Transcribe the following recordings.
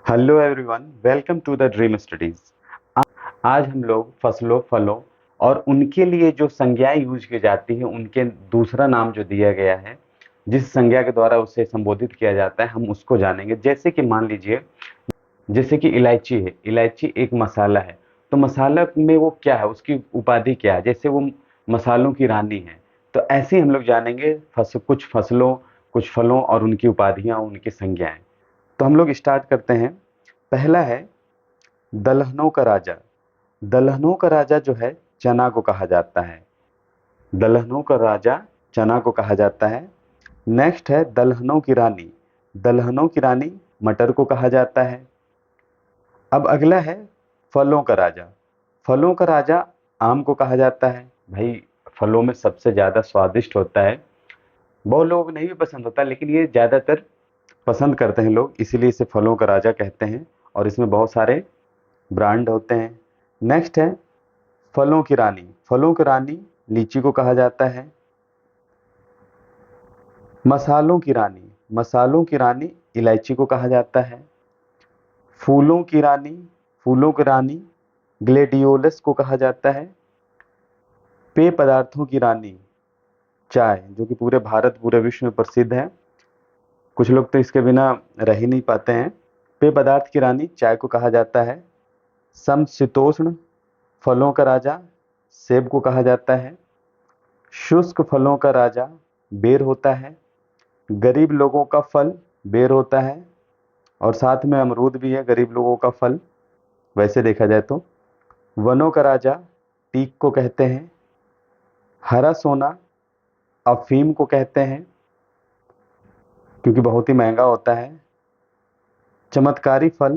Hello everyone, welcome to the Dream Studies. आज हम लोग फसलों, फलों और उनके लिए जो संज्ञाएं यूज की जाती हैं, उनके दूसरा नाम जो दिया गया है, जिस संज्ञा के द्वारा उसे संबोधित किया जाता है, हम उसको जानेंगे। जैसे कि मान लीजिए, जैसे कि इलायची है। इलायची एक मसाला है। तो मसाला में वो क्या है, उसकी उपाधि क्या है? जैसे वो मसालों की रानी है। तो ऐसे ही हम लोग जानेंगे कुछ फसलों, कुछ फलों और उनकी उपाधियां, उनकी संज्ञाएं। तो हम लोग स्टार्ट करते हैं। पहला है दलहनों का राजा। दलहनों का राजा जो है, चना को कहा जाता है। दलहनों का राजा चना को कहा जाता है। नेक्स्ट है दलहनों की रानी। दलहनों की रानी मटर को कहा जाता है। अब अगला है फलों का राजा। फलों का राजा आम को कहा जाता है। भाई, फलों में सबसे ज्यादा स्वादिष्ट होता है। बहुत लोगों को नहीं भी पसंद होता, लेकिन ये ज्यादातर पसंद करते हैं लोग, इसीलिए इसे फलों का राजा कहते हैं। और इसमें बहुत सारे ब्रांड होते हैं। नेक्स्ट है फलों की रानी। फलों की रानी लीची को कहा जाता है। मसालों की रानी। मसालों की रानी इलायची को कहा जाता है। फूलों की रानी। फूलों की रानी ग्लेडियोलस को कहा जाता है। पेय पदार्थों की रानी चाय, जो कि पूरे भारत, पूरे विश्व में प्रसिद्ध है। कुछ लोग तो इसके बिना रह ही नहीं पाते हैं। पेय पदार्थ की रानी चाय को कहा जाता है। समशीतोष्ण फलों का राजा सेब को कहा जाता है। शुष्क फलों का राजा बेर होता है। गरीब लोगों का फल बेर होता है। और साथ में अमरूद भी है, गरीब लोगों का फल वैसे देखा जाए तो। वनों का राजा टीक को कहते हैं। हरा सोना अफीम को कहते हैं, क्योंकि बहुत ही महंगा होता है। चमत्कारी फल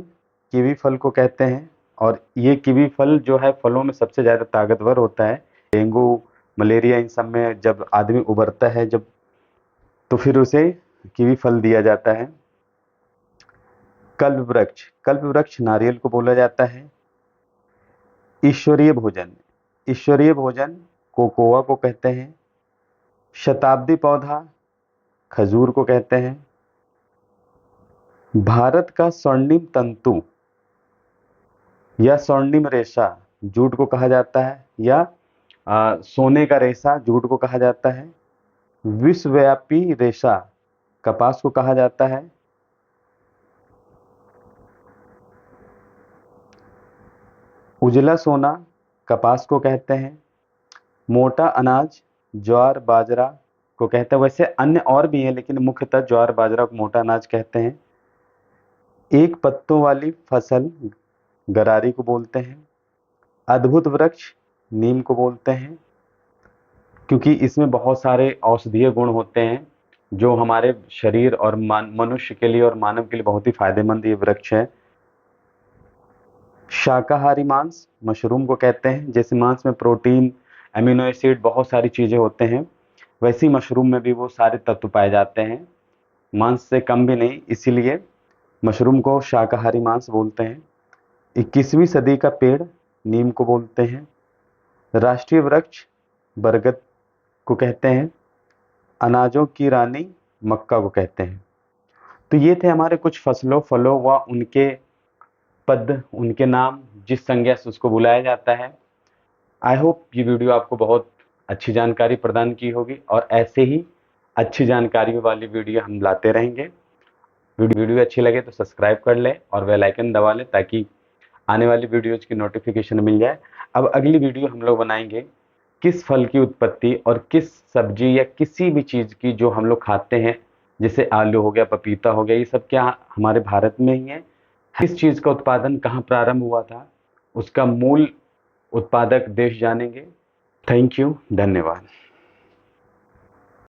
कीवी फल को कहते हैं। और ये कीवी फल जो है, फलों में सबसे ज़्यादा ताकतवर होता है। डेंगू, मलेरिया, इन सब में जब आदमी उबरता है, जब, तो फिर उसे कीवी फल दिया जाता है। कल्प वृक्ष। कल्प वृक्ष नारियल को बोला जाता है। ईश्वरीय भोजन। ईश्वरीय भोजन कोकोआ को कहते हैं। शताब्दी पौधा खजूर को कहते हैं। भारत का स्वर्णिम तंतु या स्वर्णिम रेशा जूट को कहा जाता है, या सोने का रेशा जूट को कहा जाता है। विश्वव्यापी रेशा कपास को कहा जाता है। उजला सोना कपास को कहते हैं। मोटा अनाज ज्वार बाजरा को कहते हैं। वैसे अन्य और भी हैं, लेकिन मुख्यतः ज्वार बाजरा को मोटा अनाज कहते हैं। एक पत्तों वाली फसल गरारी को बोलते हैं। अद्भुत वृक्ष नीम को बोलते हैं, क्योंकि इसमें बहुत सारे औषधीय गुण होते हैं, जो हमारे शरीर और मनुष्य के लिए और मानव के लिए बहुत ही फायदेमंद ये वृक्ष है। शाकाहारी मांस मशरूम को कहते हैं। जैसे मांस में प्रोटीन, एमिनो एसिड, बहुत सारी चीजें होते हैं, वैसे ही मशरूम में भी वो सारे तत्व पाए जाते हैं। मांस से कम भी नहीं, इसीलिए मशरूम को शाकाहारी मांस बोलते हैं। 21वीं सदी का पेड़ नीम को बोलते हैं। राष्ट्रीय वृक्ष बरगद को कहते हैं। अनाजों की रानी मक्का को कहते हैं। तो ये थे हमारे कुछ फसलों, फलों व उनके पद, उनके नाम, जिस संज्ञा से उसको बुलाया जाता है। आई होप ये वीडियो आपको बहुत अच्छी जानकारी प्रदान की होगी, और ऐसे ही अच्छी जानकारियों वाली वीडियो हम लाते रहेंगे। वीडियो अच्छी लगे तो सब्सक्राइब कर लें और बेल आइकन दबा लें, ताकि आने वाली वीडियोज की नोटिफिकेशन मिल जाए। अब अगली वीडियो हम लोग बनाएंगे किस फल की उत्पत्ति और किस सब्जी या किसी भी चीज़ की जो हम लोग खाते हैं, जैसे आलू हो गया, पपीता हो गया, ये सब क्या हमारे भारत में ही है? किस चीज़ का उत्पादन कहाँ प्रारंभ हुआ था, उसका मूल उत्पादक देश जानेंगे। थैंक यू, धन्यवाद।